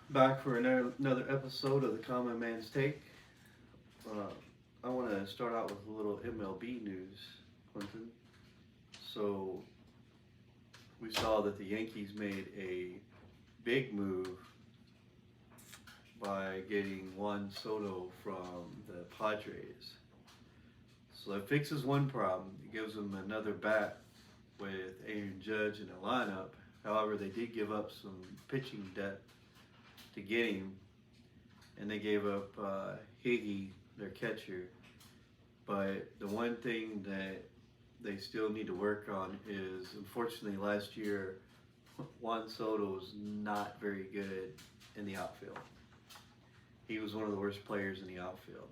Back for another episode of the Common Man's Take. Uh, I want to start out with a little MLB news, Quentin. So, we saw that the Yankees made a big move by getting Juan Soto from the Padres. So, that fixes one problem. It gives them another bat with Aaron Judge in the lineup. However, they did give up some pitching depth to get him, and they gave up Higgy, their catcher. But the one thing that they still need to work on is, unfortunately, last year Juan Soto was not very good in the outfield. He was one of the worst players in the outfield.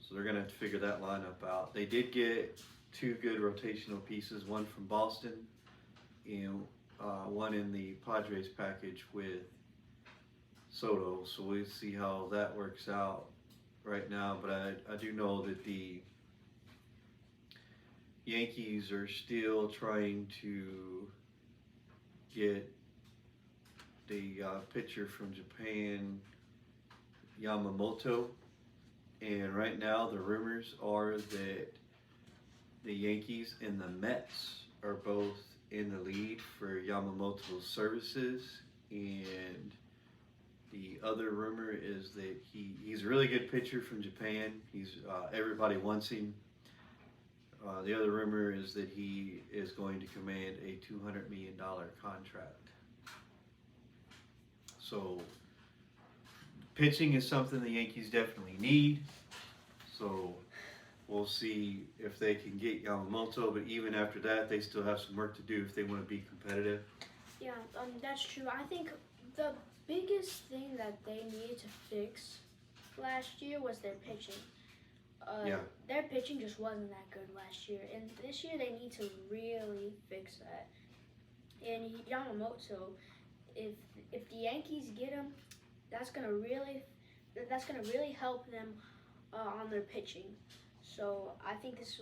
So they're going to have to figure that lineup out. They did get two good rotational pieces, one from Boston and one in the Padres package with Soto. So we'll see how that works out right now. But I do know that the Yankees are still trying to get the pitcher from Japan, Yamamoto. And right now the rumors are that the Yankees and the Mets are both in the lead for Yamamoto's services. And the other rumor is that he's a really good pitcher from Japan. Everybody wants him. The other rumor is that he is going to command a $200 million contract. So pitching is something the Yankees definitely need. So we'll see if they can get Yamamoto. But even after that, they still have some work to do if they want to be competitive. Yeah, that's true. I think the biggest thing that they needed to fix last year was their pitching. Their pitching just wasn't that good last year, and this year they need to really fix that. And Yamamoto, if the Yankees get him, that's gonna really help them on their pitching. So I think this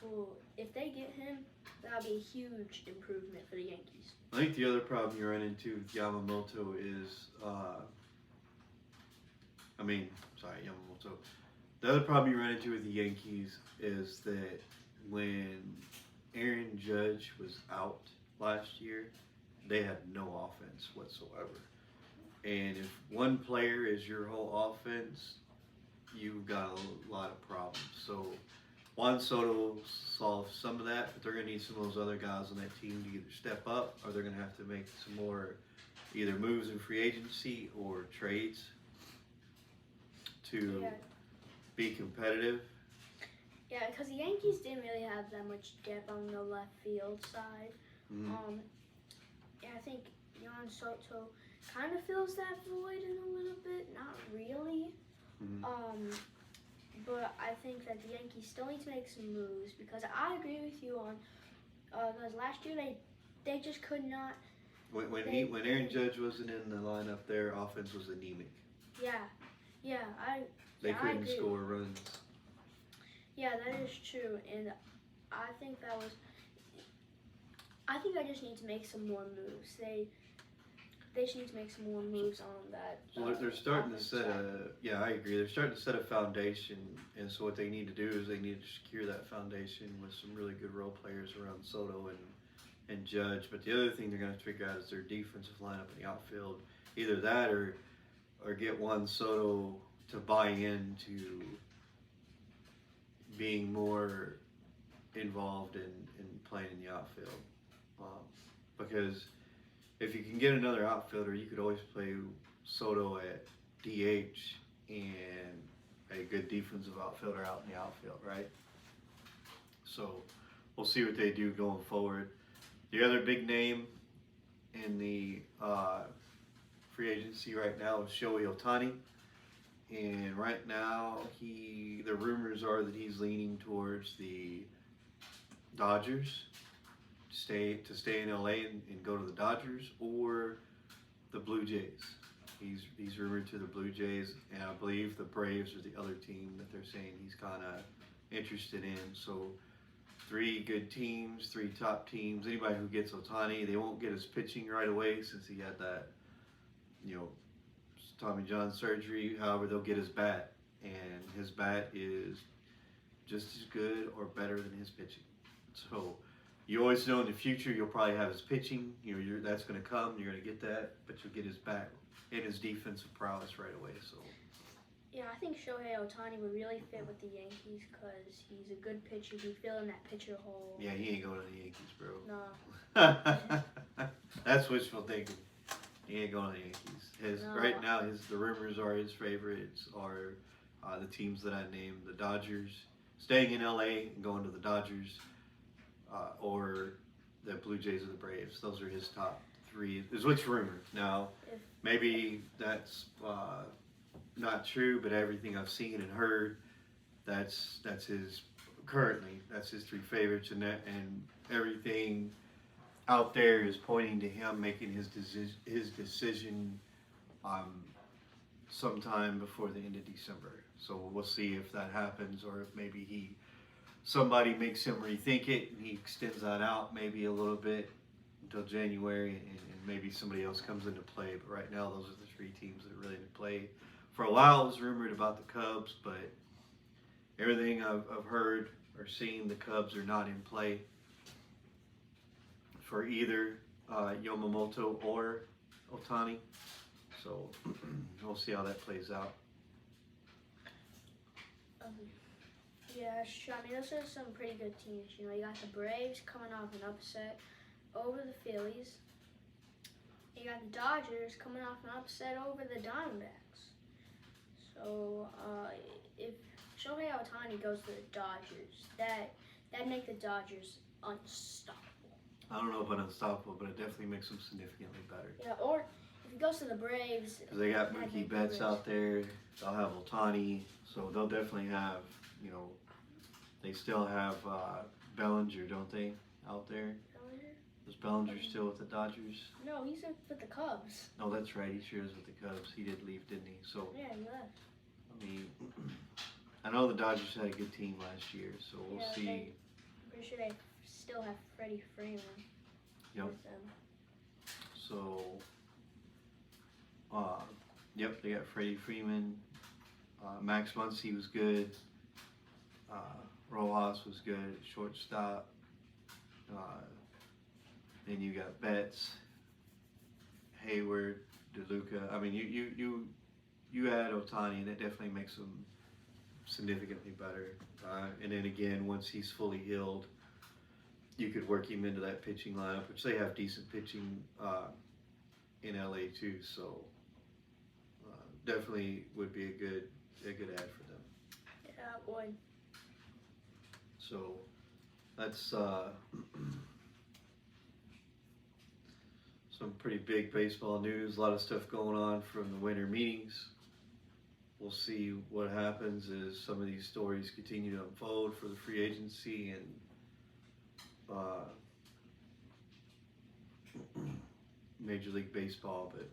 will, if they get him, that'll be a huge improvement for the Yankees. I think the other problem you run into with Yamamoto is, Yamamoto. The other problem you run into with the Yankees is that when Aaron Judge was out last year, they had no offense whatsoever. And if one player is your whole offense, you've got a lot of problems. So Juan Soto solves some of that, but they're going to need some of those other guys on that team to either step up, or they're going to have to make some more either moves in free agency or trades to be competitive. Yeah, because the Yankees didn't really have that much depth on the left field side. Mm-hmm. I think Juan Soto kind of fills that void in a little bit. Not really. Mm-hmm. But I think that the Yankees still need to make some moves, because I agree with you on because last year they just could not. When Aaron Judge wasn't in the lineup, their offense was anemic. They couldn't score runs. Yeah, that is true, and I think I just need to make some more moves. They just need to make some more moves on that. Well, they're starting to set I agree. They're starting to set a foundation, and so what they need to do is they need to secure that foundation with some really good role players around Soto and Judge. But the other thing they're going to have to figure out is their defensive lineup in the outfield. Either that or get Juan Soto to buy into being more involved in playing in the outfield. Because if you can get another outfielder, you could always play Soto at DH and a good defensive outfielder out in the outfield, right? So we'll see what they do going forward. The other big name in the free agency right now is Shohei Ohtani. And right now, the rumors are that he's leaning towards the Dodgers, to stay in LA and go to the Dodgers, or the Blue Jays. He's rumored to the Blue Jays, and I believe the Braves are the other team that they're saying he's kind of interested in. So three good teams, three top teams. Anybody who gets Otani, they won't get his pitching right away since he had that, Tommy John surgery. However, they'll get his bat, and his bat is just as good or better than his pitching. So you always know in the future you'll probably have his pitching. That's going to come. You're going to get that, but you'll get his bat and his defensive prowess right away. So. Yeah, I think Shohei Ohtani would really fit with the Yankees because he's a good pitcher. He'd fill in that pitcher hole. Yeah, he ain't going to the Yankees, bro. No. That's wishful thinking. He ain't going to the Yankees. No. Right now, the rumors are his favorites are the teams that I named: the Dodgers, staying in LA and going to the Dodgers, or the Blue Jays or the Braves. Those are his top three. Is what's rumored. Now, maybe that's not true, but everything I've seen and heard, that's his currently. That's his three favorites, and everything out there is pointing to him making his decision sometime before the end of December. So we'll see if that happens, or if maybe somebody makes him rethink it and he extends that out maybe a little bit until January, and maybe somebody else comes into play. But right now, those are the three teams that are really in play. For a while, it was rumored about the Cubs, but everything I've heard or seen, the Cubs are not in play for either Yamamoto or Ohtani. So we'll see how that plays out. Yeah, sure. I mean, those are some pretty good teams. You got the Braves coming off an upset over the Phillies. You got the Dodgers coming off an upset over the Diamondbacks. So if Shohei Ohtani goes to the Dodgers, that'd make the Dodgers unstoppable. I don't know about unstoppable, but it definitely makes them significantly better. Yeah, or if he goes to the Braves, because they got Mookie Betts out there, they'll have Ohtani, so they'll definitely have, they still have Bellinger, don't they, out there? Bellinger? Is Bellinger still with the Dodgers? No, he's with the Cubs. No, that's right, he sure is with the Cubs. He did leave, didn't he? So yeah, he left. I mean, I know the Dodgers had a good team last year, so we'll see. I'm pretty sure they still have Freddie Freeman with them. So, yep, they got Freddie Freeman. Max Muncy was good. Rojas was good at shortstop. Then you got Betts, Hayward, DeLuca. I mean, you add Ohtani, and it definitely makes them significantly better. And then again, once he's fully healed, you could work him into that pitching lineup, which they have decent pitching in LA too. So definitely would be a good ad for them. Yeah, it would. So that's some pretty big baseball news. A lot of stuff going on from the winter meetings. We'll see what happens as some of these stories continue to unfold for the free agency and Major League Baseball, but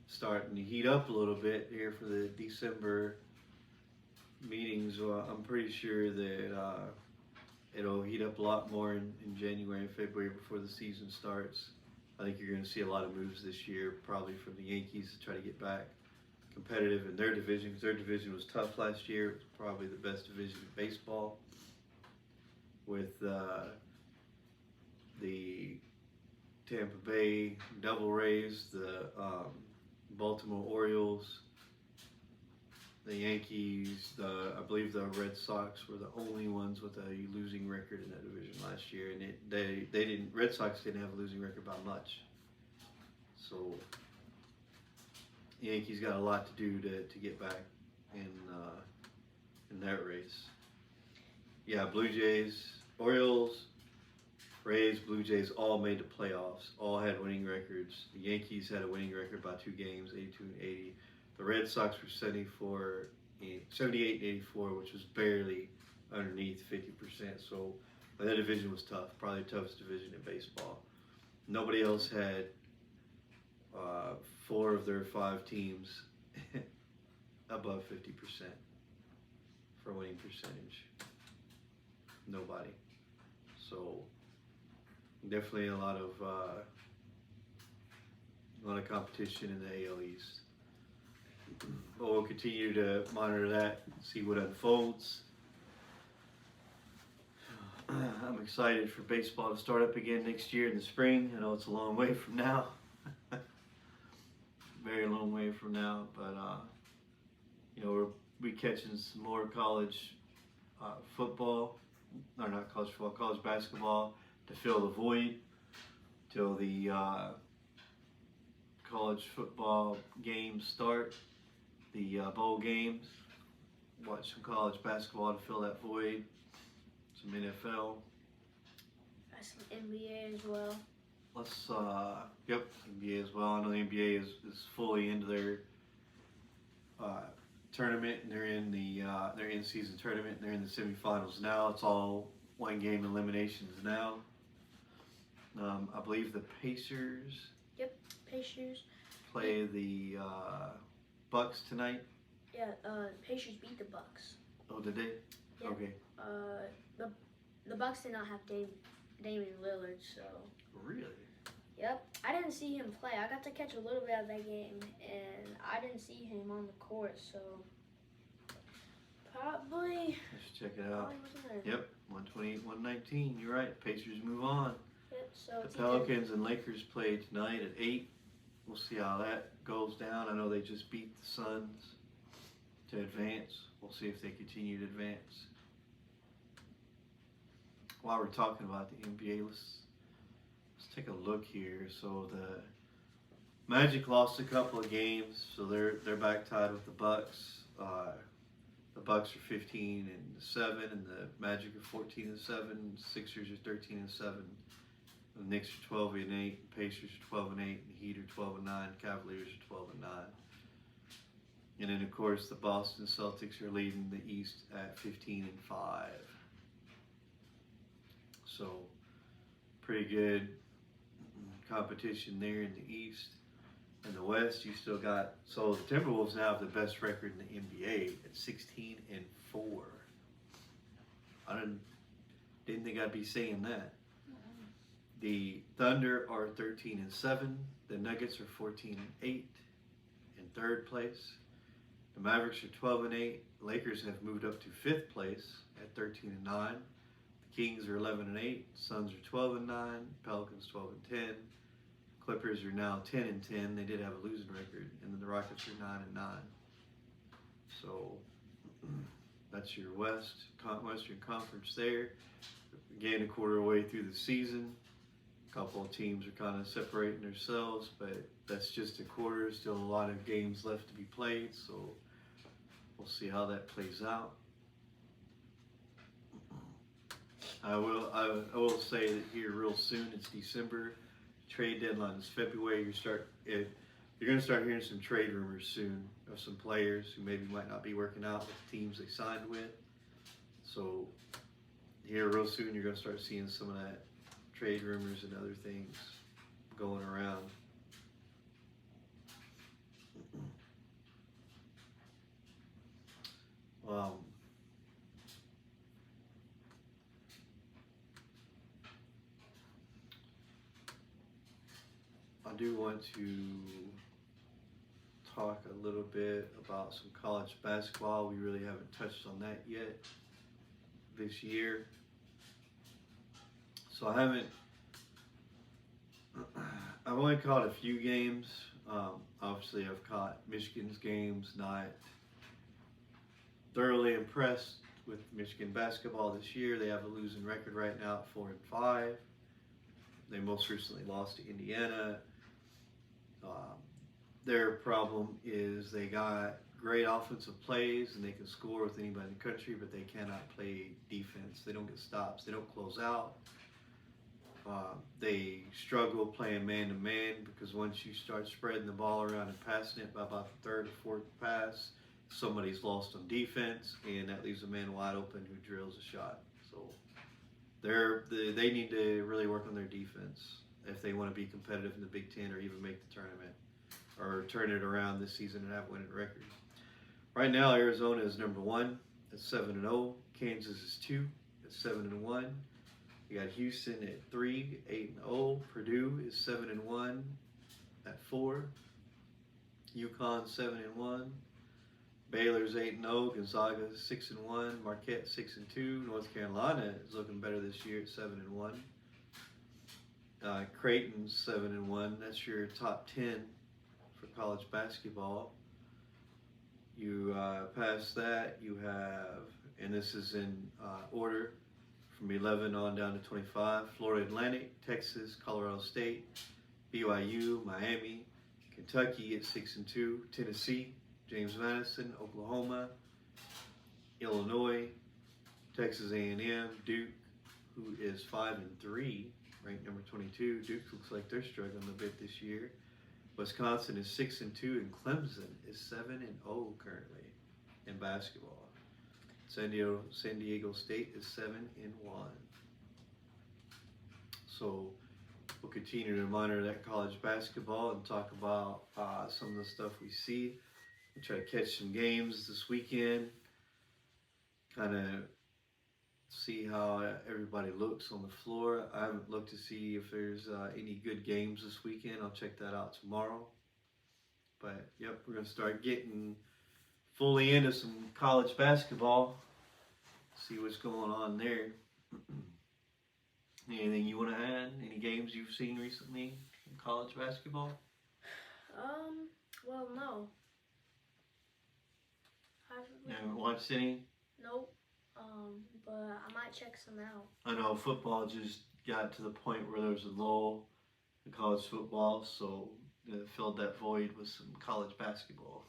starting to heat up a little bit here for the December meetings. I'm pretty sure that it'll heat up a lot more in January and February before the season starts. I think you're going to see a lot of moves this year, probably from the Yankees to try to get back competitive in their division, because their division was tough last year. It was probably the best division in baseball, with the Tampa Bay Devil Rays, the Baltimore Orioles, the Yankees, I believe the Red Sox were the only ones with a losing record in that division last year, and Red Sox didn't have a losing record by much. So the Yankees got a lot to do to get back in that race. Yeah, Blue Jays, Orioles, Rays, Blue Jays all made the playoffs. All had winning records. The Yankees had a winning record by 2 games, 82 and 80. The Red Sox were 78 and 84, which was barely underneath 50%. So that division was tough, probably the toughest division in baseball. Nobody else had 4 of their 5 teams above 50% for winning percentage. Nobody. So definitely a lot of competition in the AL East. But we'll continue to monitor that, see what unfolds. I'm excited for baseball to start up again next year in the spring. I know it's a long way from now. Very long way from now, but we'll be catching some more college football, or not college football, college basketball to fill the void till the college football games start, the bowl games. Watch some college basketball to fill that void. Some NFL. Got some NBA as well. NBA as well. I know the NBA is fully into their tournament, and they're in the their in-season tournament, and they're in the semifinals now. It's all one-game eliminations now. I believe the Pacers. Yep, Pacers. Play the Bucks tonight. Yeah, Pacers beat the Bucks. Oh, did they? Yeah. Okay. The Bucks did not have Damian Lillard, so. Really? Yep. I didn't see him play. I got to catch a little bit of that game, and I didn't see him on the court, so probably. Let's check it out. Yep, 128-119. You're right. Pacers move on. Yep. So the Pelicans and Lakers play tonight at 8. We'll see how that goes down. I know they just beat the Suns to advance. We'll see if they continue to advance. While we're talking about the NBA, let's take a look here. So the Magic lost a couple of games, so they're back tied with the Bucks. The Bucks are 15-7, and the Magic are 14-7. Sixers are 13-7. The Knicks are 12-8. Pacers are 12-8. The Heat are 12-9. Cavaliers are 12-9. And then, of course, the Boston Celtics are leading the East at 15-5. So, pretty good competition there in the East. In the West, you still got, so the Timberwolves now have the best record in the NBA at 16-4. I didn't think I'd be saying that. The Thunder are 13-7. The Nuggets are 14-8 in third place. The Mavericks are 12-8. Lakers have moved up to fifth place at 13-9. The Kings are 11-8. Suns are 12-9. Pelicans 12-10. Clippers are now 10-10. They did have a losing record, and then the Rockets are 9-9. So that's your Western Conference there. Again, a quarter way through the season. A couple of teams are kind of separating themselves, but that's just a quarter. Still a lot of games left to be played, so we'll see how that plays out. I will say that here real soon, it's December. Trade deadline is February. You're going to start hearing some trade rumors soon of some players who maybe might not be working out with the teams they signed with. So here real soon, you're going to start seeing some of that trade rumors and other things going around. I do want to talk a little bit about some college basketball. We really haven't touched on that yet this year. So I've only caught a few games. Obviously I've caught Michigan's games, not thoroughly impressed with Michigan basketball this year. They have a losing record right now at 4-5. They most recently lost to Indiana. Their problem is they got great offensive plays and they can score with anybody in the country, but they cannot play defense. They don't get stops. They don't close out. They struggle playing man-to-man because once you start spreading the ball around and passing it by about the third or fourth pass, somebody's lost on defense, and that leaves a man wide open who drills a shot. So they need to really work on their defense if they want to be competitive in the Big Ten or even make the tournament or turn it around this season and have a winning record. Right now, Arizona is number 1 at 7-0. Kansas is 2 at 7-1. You got Houston at 3, 8-0. Purdue is 7-1 at 4. UConn 7-1. Baylor's 8-0. Gonzaga 6-1. Marquette 6-2. North Carolina is looking better this year at 7-1. Creighton's 7-1. That's your top 10 for college basketball. You past that, you have, and this is in order from 11 on down to 25. Florida Atlantic, Texas, Colorado State, BYU, Miami, Kentucky at 6-2. Tennessee, James Madison, Oklahoma, Illinois, Texas A&M, Duke, who is 5-3, ranked number 22. Duke looks like they're struggling a bit this year. Wisconsin is 6-2, and Clemson is 7-0 currently in basketball. San Diego State is 7-1. So we'll continue to monitor that college basketball and talk about some of the stuff we see. We'll try to catch some games this weekend. Kind of see how everybody looks on the floor. I haven't looked to see if there's any good games this weekend. I'll check that out tomorrow. But yep, we're going to start getting fully into some college basketball. See what's going on there. Anything you want to add? Any games you've seen recently in college basketball? Well, no. You haven't watched any? Nope. But I might check some out. I know football just got to the point where there was a lull in college football, so they filled that void with some college basketball.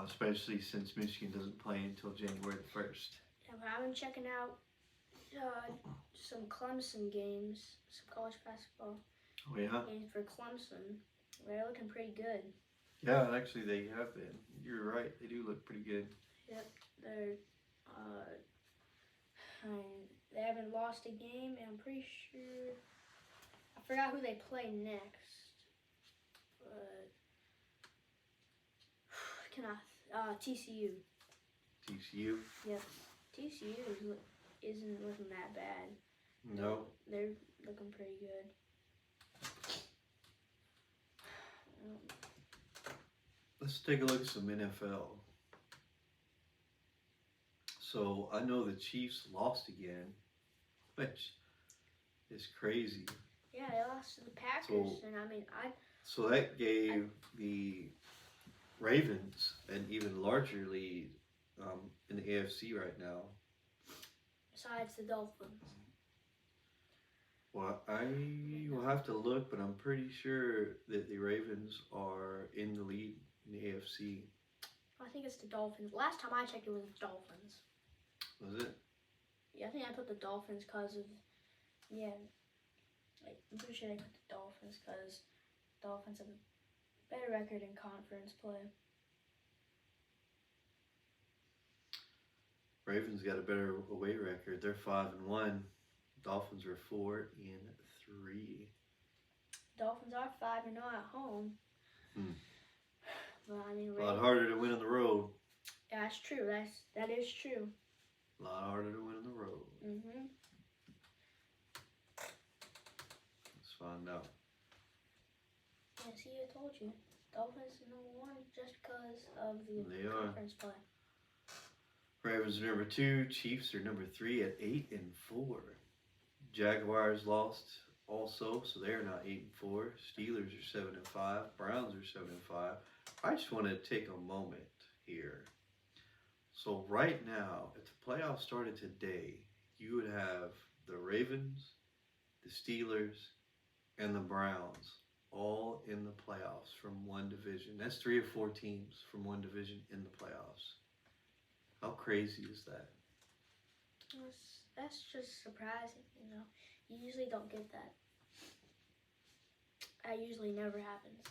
Especially since Michigan doesn't play until January the 1st. Yeah, but I've been checking out some Clemson games, some college basketball. Oh yeah? Games for Clemson. They're looking pretty good. Yeah, actually they have been. You're right, they do look pretty good. Yep, they haven't lost a game, and I'm pretty sure, I forgot who they play next, but, TCU. TCU? Yep, TCU isn't looking that bad. No. They're looking pretty good. Let's take a look at some NFL. So I know the Chiefs lost again, which is crazy. Yeah, they lost to the Packers, So that gave the Ravens an even larger lead in the AFC right now. Besides the Dolphins. Well, I will have to look, but I'm pretty sure that the Ravens are in the lead in the AFC. I think it's the Dolphins. Last time I checked, it was the Dolphins. Was it? Yeah, I think I put the Dolphins because of, I'm pretty sure I put the Dolphins because Dolphins have a better record in conference play. Ravens got a better away record. They're 5-1. Dolphins are 4-3. Dolphins are 5-0 at home. But a lot harder to win on the road. Yeah, that's true. That is true. A lot harder to win on the road. Let's find out. Yeah, see, I told you. Dolphins are #1 just because of the conference play. Ravens are number 2. Chiefs are number 3 at 8-4. Jaguars lost also, so they're now 8-4. Steelers are 7-5. Browns are 7-5. I just want to take a moment here. So right now, if the playoffs started today, you would have the Ravens, the Steelers, and the Browns all in the playoffs from one division. That's 3 or 4 teams from one division in the playoffs. How crazy is that? That's just surprising, You usually don't get that. That usually never happens.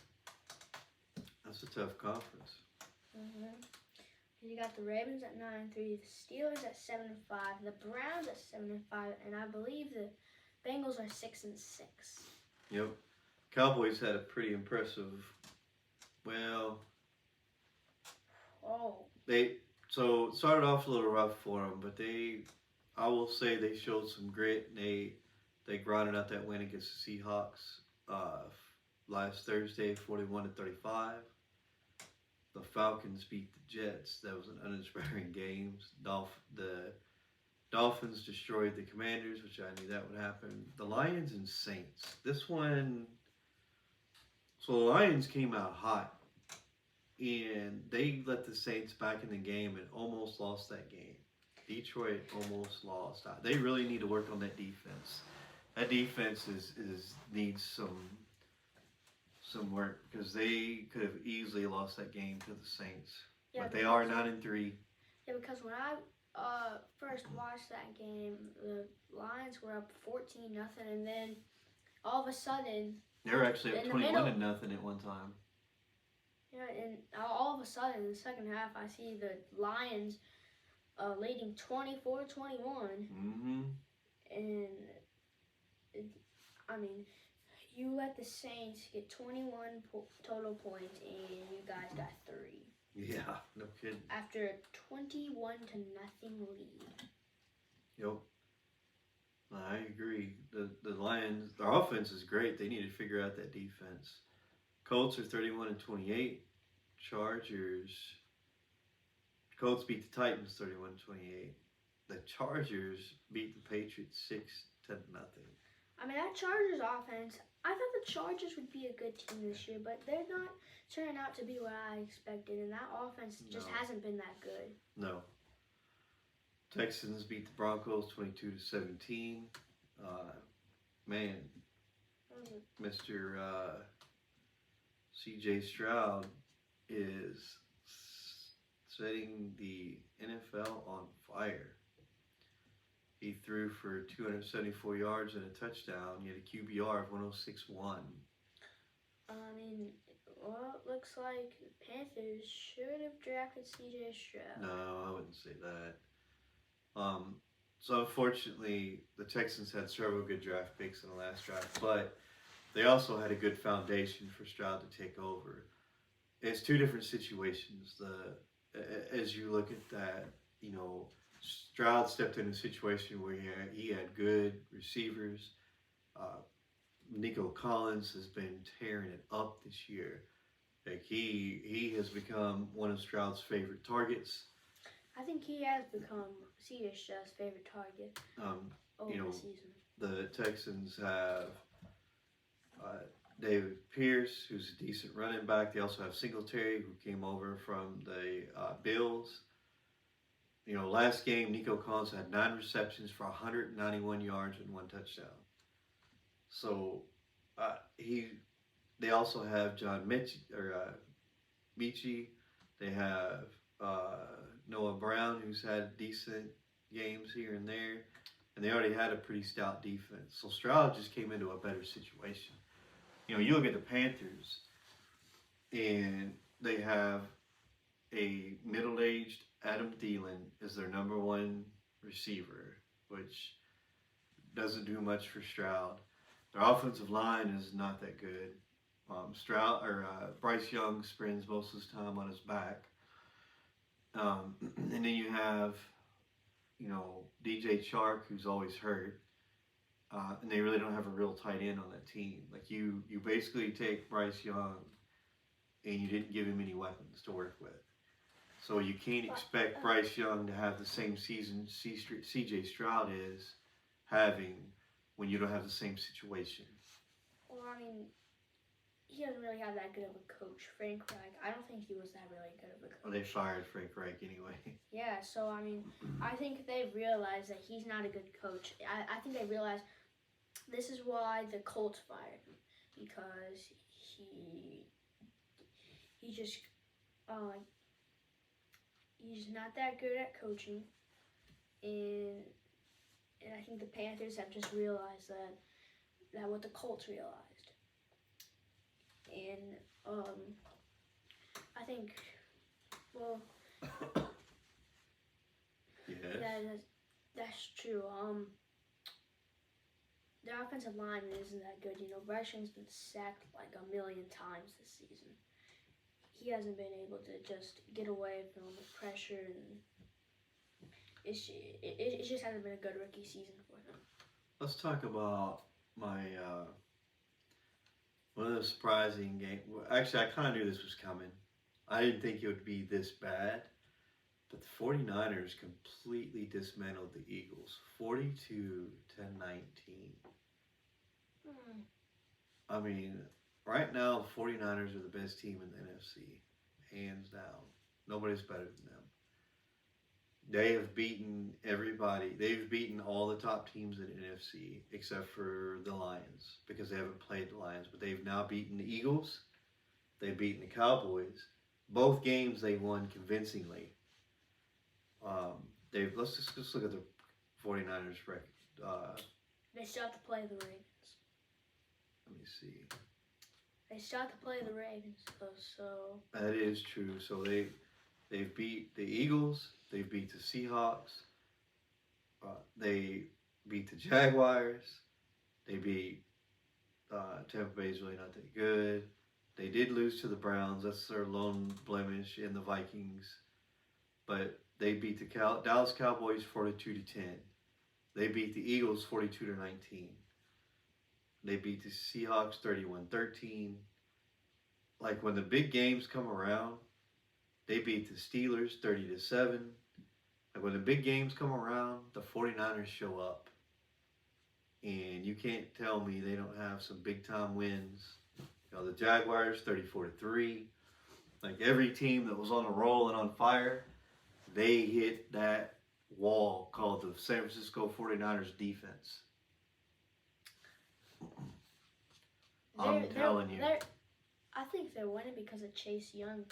That's a tough conference. You got the Ravens at 9-3, the Steelers at 7-5, the Browns at 7-5, and I believe the Bengals are 6-6. Yep. Cowboys had a pretty impressive. So it started off a little rough for them, but they I will say they showed some grit. And they grinded out that win against the Seahawks last Thursday, 41-35. The Falcons beat the Jets. That was an uninspiring game. The Dolphins destroyed the Commanders, which I knew that would happen. The Lions and Saints. This one. So the Lions came out hot, and they let the Saints back in the game and almost lost that game. Detroit almost lost. They really need to work on that defense. That defense needs some work because they could have easily lost that game to the Saints. Yeah, but they are 9-3. Yeah, because when I first watched that game, the Lions were up 14-0, and then all of a sudden they were actually up 21-0 at one time. Yeah, and all of a sudden in the second half, I see the Lions leading 24-21. Mm-hmm. And I mean, you let the Saints get 21 total points, and you guys got 3. Yeah, no kidding. After a 21-0 lead. Yep. I agree. The Lions, their offense is great. They need to figure out that defense. Colts are 31-28. Colts beat the Titans 31-28. The Chargers beat the Patriots 6-0. I mean, that Chargers offense, I thought the Chargers would be a good team this year, but they're not turning out to be what I expected, and that offense just hasn't been that good. No. Texans beat the Broncos 22-17. Man, Mr. C.J. Stroud is setting the NFL on fire. He threw for 274 yards and a touchdown. He had a QBR of 106.1. I mean, well, it looks like the Panthers should have drafted C.J. Stroud. No, I wouldn't say that. So unfortunately, the Texans had several good draft picks in the last draft, but they also had a good foundation for Stroud to take over. It's two different situations. As you look at that, Stroud stepped in a situation where he had good receivers. Nico Collins has been tearing it up this year. Like he has become one of Stroud's favorite targets. I think he has become C.J. Stroud's favorite target over the season. The Texans have David Pierce, who's a decent running back. They also have Singletary, who came over from the Bills. Last game, Nico Collins had 9 receptions for 191 yards and 1 touchdown. So they also have John Michie. They have Noah Brown, who's had decent games here and there. And they already had a pretty stout defense. So Stroud just came into a better situation. You look at the Panthers, and they have a middle-aged Adam Thielen as their number 1 receiver, which doesn't do much for Stroud. Their offensive line is not that good. Bryce Young spends most of his time on his back. And then you have, DJ Chark, who's always hurt. And they really don't have a real tight end on that team. Like you basically take Bryce Young and you didn't give him any weapons to work with. So you can't expect Bryce Young to have the same season C.J. Stroud is having when you don't have the same situation. Well, I mean, he doesn't really have that good of a coach, Frank Reich. I don't think he was that really good of a coach. Well, they fired Frank Reich anyway. Yeah, so I mean, I think they've realized that he's not a good coach. I think they realized this is why the Colts fired him, because he just he's not that good at coaching, and I think the Panthers have just realized that what the Colts realized. And I think, well, yes. That's true. Their offensive line isn't that good. Bryce Young's been sacked like a million times this season. He hasn't been able to just get away from the pressure, and it just hasn't been a good rookie season for him. Let's talk about my one of the surprising games. Well, actually, I kind of knew this was coming. I didn't think it would be this bad. But the 49ers completely dismantled the Eagles, 42-19. I mean, right now, the 49ers are the best team in the NFC, hands down. Nobody's better than them. They have beaten everybody. They've beaten all the top teams in the NFC except for the Lions because they haven't played the Lions. But they've now beaten the Eagles. They've beaten the Cowboys. Both games they won convincingly. Let's just look at the 49ers record. They still have to play the Ravens. Let me see. They still have to play the Ravens, though, so... That is true. So they've beat the Eagles. They beat the Seahawks. They beat the Jaguars. They beat Tampa Bay's really not that good. They did lose to the Browns. That's their lone blemish in the Vikings. But they beat the Dallas Cowboys 42-10. They beat the Eagles 42-19. They beat the Seahawks 31-13. Like when the big games come around, they beat the Steelers 30-7. Like when the big games come around, the 49ers show up. And you can't tell me they don't have some big time wins. You know, the Jaguars 34-3. Like every team that was on a roll and on fire, they hit that wall called the San Francisco 49ers defense. I'm telling you. I think they're winning because of Chase Young,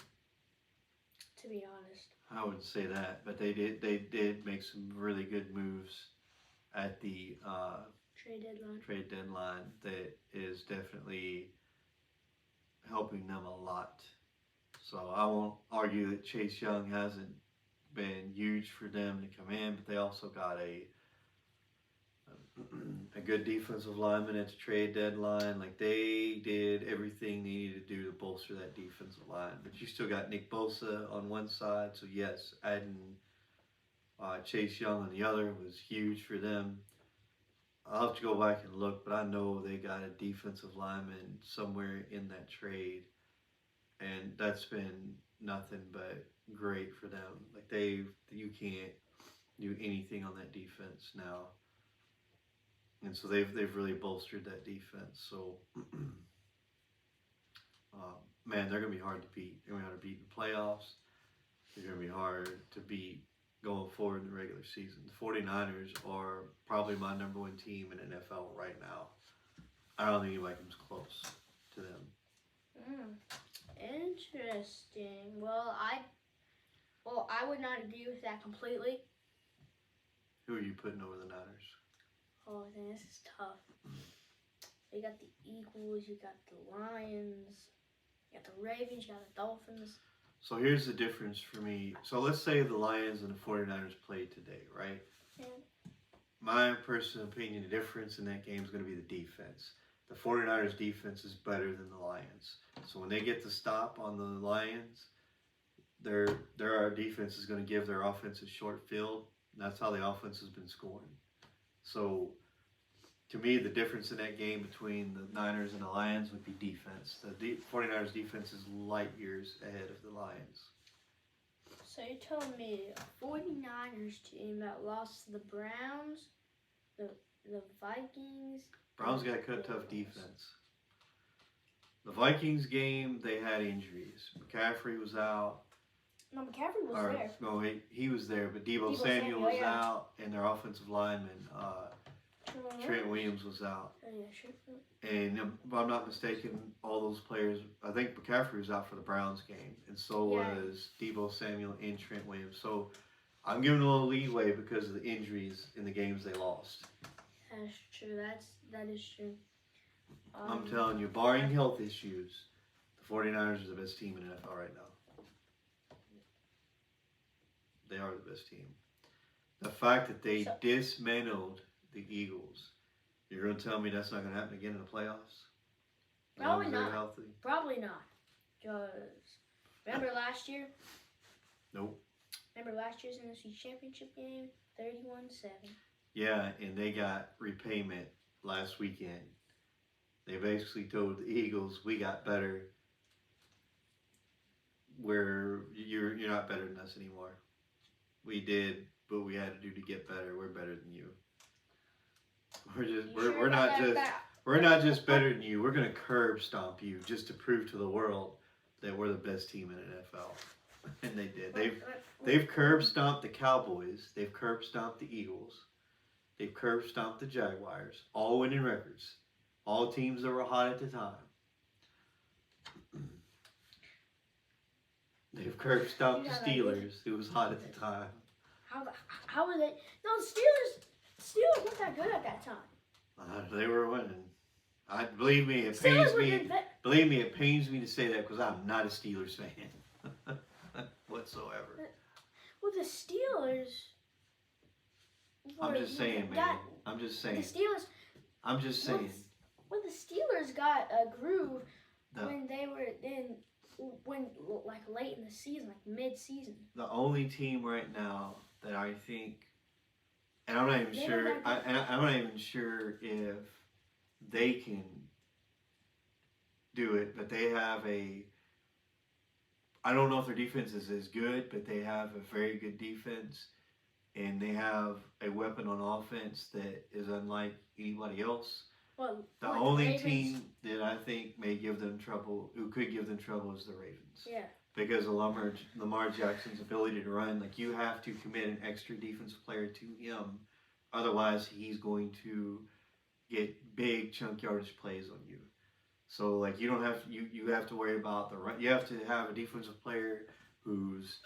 to be honest. I would say that, but they did make some really good moves at the trade deadline that is definitely helping them a lot. So I won't argue that Chase Young hasn't been huge for them to come in, but they also got a good defensive lineman at the trade deadline. Like they did everything they needed to do to bolster that defensive line. But you still got Nick Bosa on one side, so yes, adding Chase Young on the other was huge for them. I'll have to go back and look, but I know they got a defensive lineman somewhere in that trade, and that's been nothing but great for them. Like you can't do anything on that defense now. And so they've really bolstered that defense. So, man, they're going to be hard to beat. They're going to be hard to beat in the playoffs. They're going to be hard to beat going forward in the regular season. The 49ers are probably my number one team in the NFL right now. I don't think anybody comes close to them. Interesting. Well, I would not agree with that completely. Who are you putting over the Niners? Oh, then this is tough. You got the Eagles, you got the Lions, you got the Ravens, you got the Dolphins. So here's the difference for me. So let's say the Lions and the 49ers played today, right? Yeah. My personal opinion, the difference in that game is going to be the defense. The 49ers defense is better than the Lions. So when they get the stop on the Lions, their defense is going to give their offense a short field. And that's how the offense has been scoring. So, to me, the difference in that game between the Niners and the Lions would be defense. The 49ers defense is light years ahead of the Lions. So you're telling me a 49ers team that lost to the Browns, the Vikings... Browns got a tough defense. The Vikings game, they had injuries. McCaffrey was out. No, McCaffrey was there. No, he was there, but Deebo Samuel was out, and their offensive lineman, Trent Williams, was out. Yeah, sure. And if I'm not mistaken, all those players, I think McCaffrey was out for the Browns game, and so was Deebo Samuel and Trent Williams. So I'm giving a little leeway because of the injuries in the games they lost. That's true. That is true. I'm telling you, barring health issues, the 49ers are the best team in the NFL right now. They are the best team. The fact that they dismantled the Eagles, you're going to tell me that's not going to happen again in the playoffs? Probably not. Healthy? Probably not. Because remember last year? Nope. Remember last year's NFC Championship game 31-7. Yeah, and they got repayment last weekend. They basically told the Eagles, "We got better. Where you're not better than us anymore. We did what we had to do to get better. We're better than you. We're not just better than you. We're gonna curb stomp you just to prove to the world that we're the best team in the NFL." And they did. They've curb stomped the Cowboys. They've curb stomped the Eagles. They've curb stomped the Jaguars. All winning records. All teams that were hot at the time. They've curb stomped the Steelers, who was hot at the time. How were they? No, the Steelers weren't that good at that time. They were winning. Believe me, it pains me. Believe me, it pains me to say that because I'm not a Steelers fan whatsoever. Well, the Steelers. I'm just saying, man. I'm just saying. The Steelers. I'm just saying. When the Steelers got a groove when they were like late in the season, like mid-season. The only team right now that I think, and I'm not even sure. I'm not even sure if they can do it, but they have I don't know if their defense is as good, but they have a very good defense, and they have a weapon on offense that is unlike anybody else. Well, the only team that I think may give them trouble, who could give them trouble, is the Ravens. Yeah. Because of Lamar Jackson's ability to run, like you have to commit an extra defensive player to him, otherwise he's going to get big chunk yardage plays on you. So like you don't have you have to worry about the run. You have to have a defensive player who's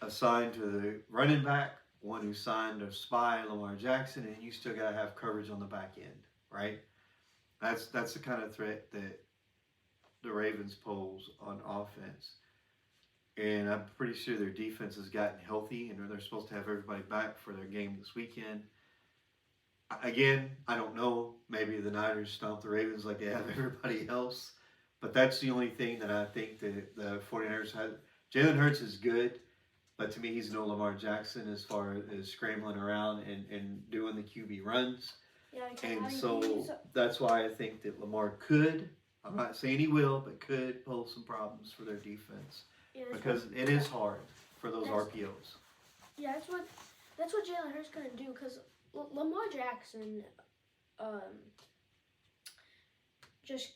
assigned to the running back, one who's signed to spy Lamar Jackson, and you still gotta have coverage on the back end. Right, that's the kind of threat that the Ravens pose on offense, and I'm pretty sure their defense has gotten healthy, and they're supposed to have everybody back for their game this weekend. Again, I don't know. Maybe the Niners stomp the Ravens like they have everybody else, but that's the only thing that I think that the 49ers had. Jalen Hurts is good, but to me, he's no Lamar Jackson as far as scrambling around and doing the QB runs. Yeah, and so that's why I think that Lamar could, I'm not saying he will, but could pose some problems for their defense. Yeah, because it is hard for those RPOs. Yeah, that's what Jalen Hurts going to do, because Lamar Jackson just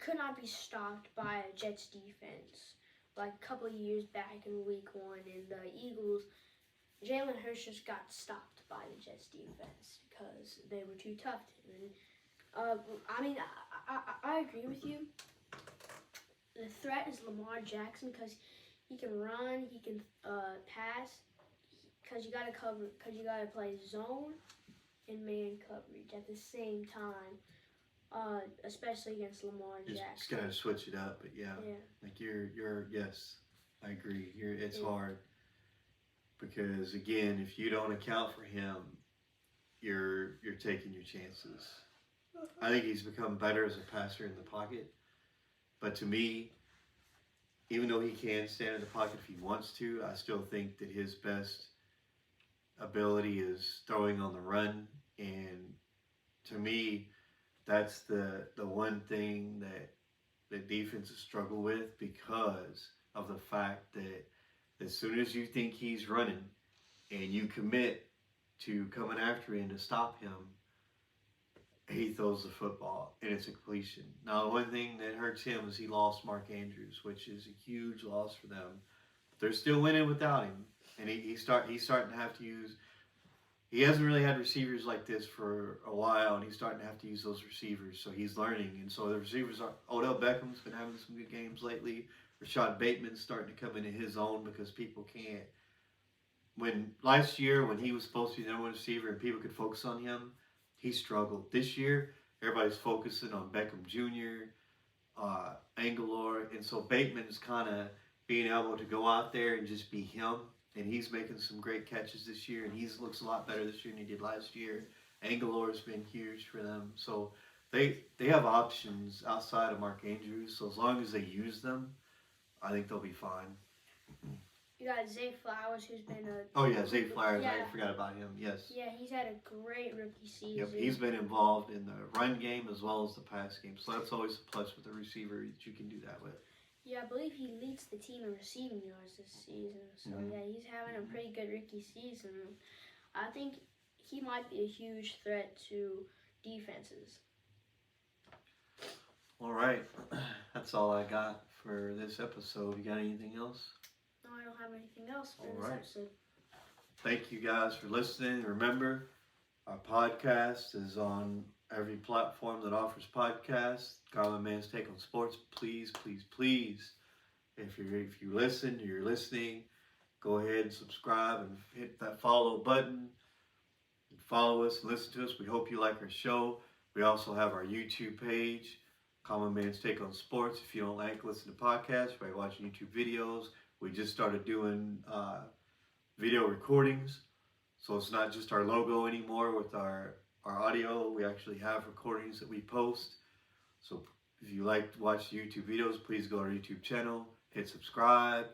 could not be stopped by a Jets defense. Like a couple of years back in week 1 in the Eagles, Jalen Hurts just got stopped by the Jets defense because they were too tough to him. And, I mean, I agree with you. The threat is Lamar Jackson because he can run, he can pass, because you gotta play zone and man coverage at the same time, especially against Lamar Jackson. Just gotta switch it up, but yeah. Like you're yes, I agree. It's hard. Because again, if you don't account for him, you're taking your chances. I think he's become better as a passer in the pocket. But to me, even though he can stand in the pocket if he wants to, I still think that his best ability is throwing on the run. And to me, that's the one thing that the defenses struggle with because of the fact that as soon as you think he's running and you commit to coming after him to stop him, he throws the football and it's a completion. Now, the one thing that hurts him is he lost Mark Andrews, which is a huge loss for them. But they're still winning without him, and he's starting to have to use. He hasn't really had receivers like this for a while, and he's starting to have to use those receivers. So he's learning, and so the receivers are. Odell Beckham's been having some good games lately. Rashad Bateman's starting to come into his own because people can't. When last year, when he was supposed to be the number one receiver and people could focus on him, he struggled. This year, everybody's focusing on Beckham Jr., Angelor, and so Bateman's kind of being able to go out there and just be him, and he's making some great catches this year, and he looks a lot better this year than he did last year. Angelor's been huge for them, so they have options outside of Mark Andrews, so as long as they use them, I think they'll be fine. You got Zay Flowers, who's been a Oh yeah, Zay Flowers. yeah. I forgot about him. Yes. Yeah, he's had a great rookie season. Yep, he's been involved in the run game as well as the pass game. So that's always a plus with a receiver that you can do that with. Yeah, I believe he leads the team in receiving yards this season. So yeah, he's having a pretty good rookie season. I think he might be a huge threat to defenses. All right, that's all I got for this episode. You got anything else? No, I don't have anything else for All this right. episode. Thank you guys for listening. Remember, our podcast is on every platform that offers podcasts. Common Man's Take on Sports. Please, please, please, if you listen, you're listening, go ahead and subscribe and hit that follow button. And follow us and listen to us. We hope you like our show. We also have our YouTube page, Common Man's Take on Sports. If you don't like listening to podcasts, by watching YouTube videos, we just started doing video recordings, so it's not just our logo anymore with our audio. We actually have recordings that we post. So if you like to watch YouTube videos, please go to our YouTube channel, hit subscribe,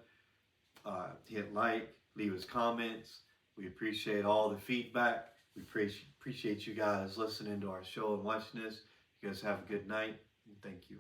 hit like, leave us comments. We appreciate all the feedback. We appreciate you guys listening to our show and watching this. You guys have a good night, and thank you.